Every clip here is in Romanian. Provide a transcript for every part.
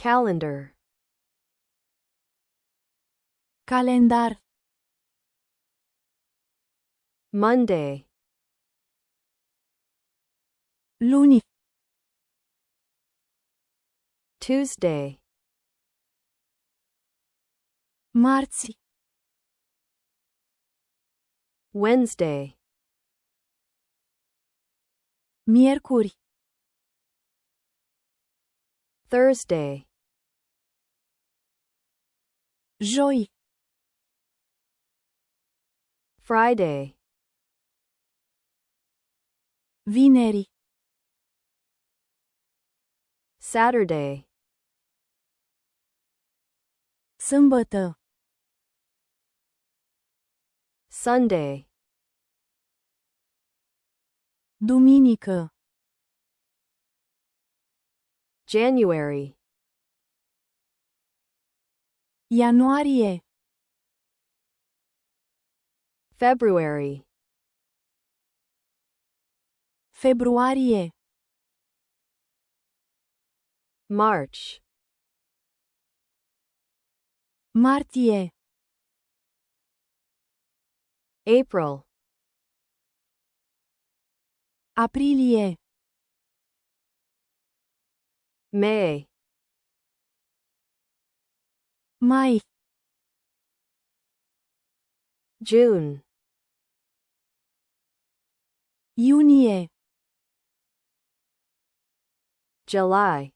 calendar, calendar, Monday, luni, Tuesday, marți, Wednesday, miercuri, Thursday, joi, Friday, vineri, Saturday, sâmbătă, Sunday, duminică, January, ianuarie, February, februarie, March, martie, April, aprilie, May, mai, June, iunie, July,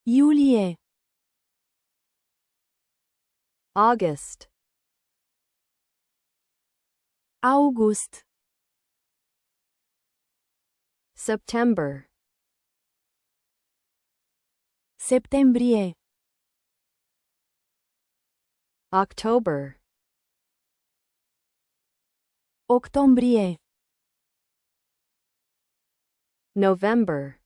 iulie, August, august, September, septembrie, October, octombrie, November,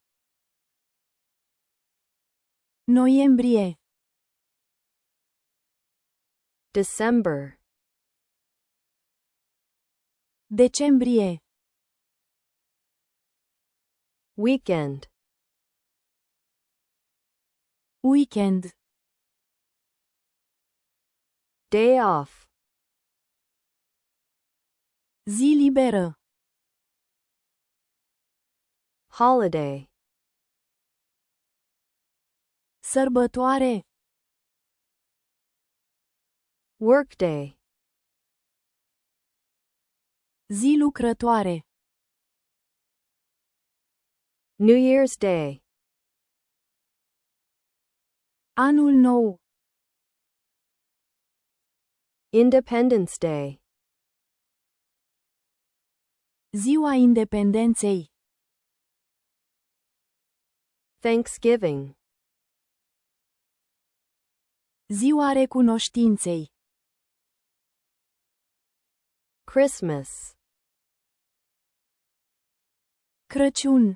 noiembrie, December, decembrie, weekend, weekend, day off, zi liberă, holiday, sărbătoare, workday, zi lucrătoare, New Year's Day, anul nou, Independence Day, ziua independenței, Thanksgiving, ziua recunoștinței, Christmas, Crăciun,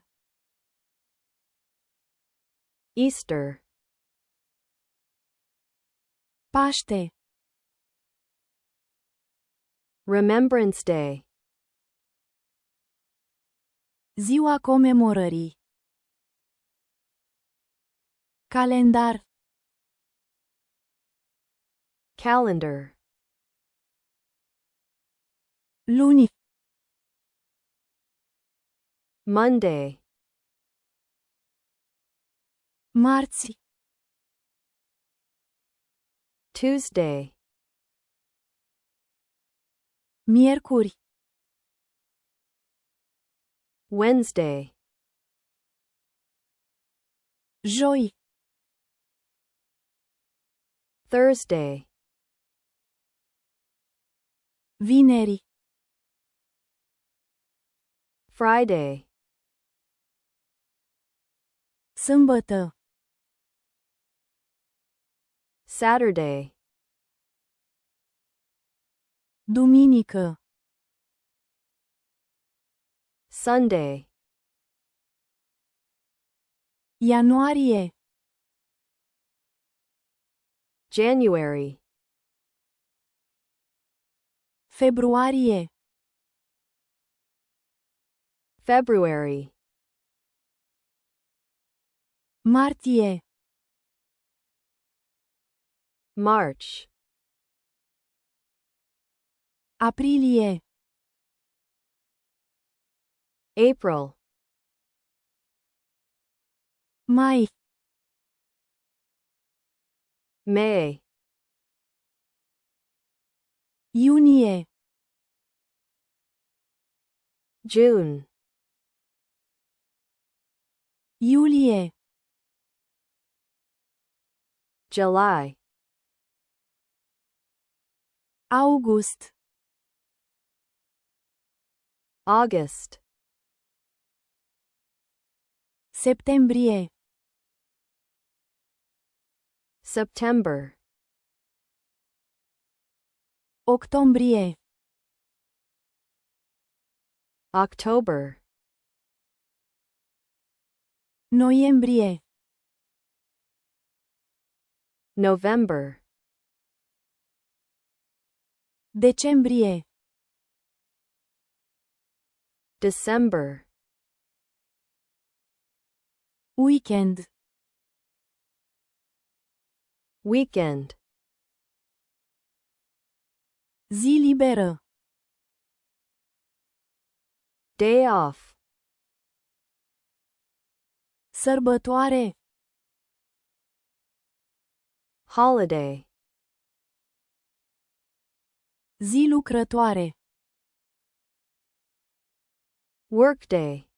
Easter, Paște, Remembrance Day, ziua comemorării, calendar, calendar, luni, Monday, marți, Tuesday, miercuri, Wednesday, joi, Thursday, vineri, Friday, sâmbătă, Saturday, duminică, Sunday, ianuarie, January, februarie, February, Martie. March, Aprilie. April, Mai. May, Iunie. June, Iulie. July, August. August, Septembrie. September, Octombrie. October, Noiembrie. November, Decembrie. December, Weekend. weekend, Zi liberă. day off, Sărbătoare. holiday, Zi lucrătoare. workday,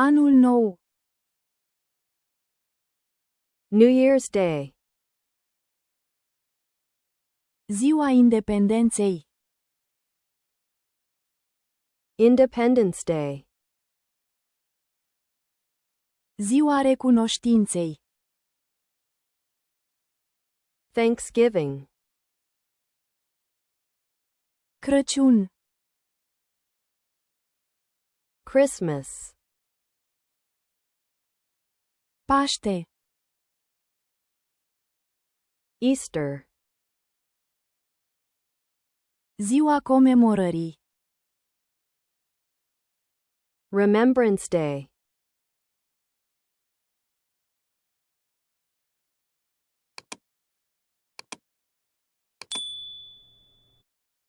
Anul nou. New Year's Day, Ziua Independenței. Independence Day, Ziua Recunoștinței. Thanksgiving, Crăciun. Christmas, Paște. Easter, Ziua Comemorării. Remembrance Day,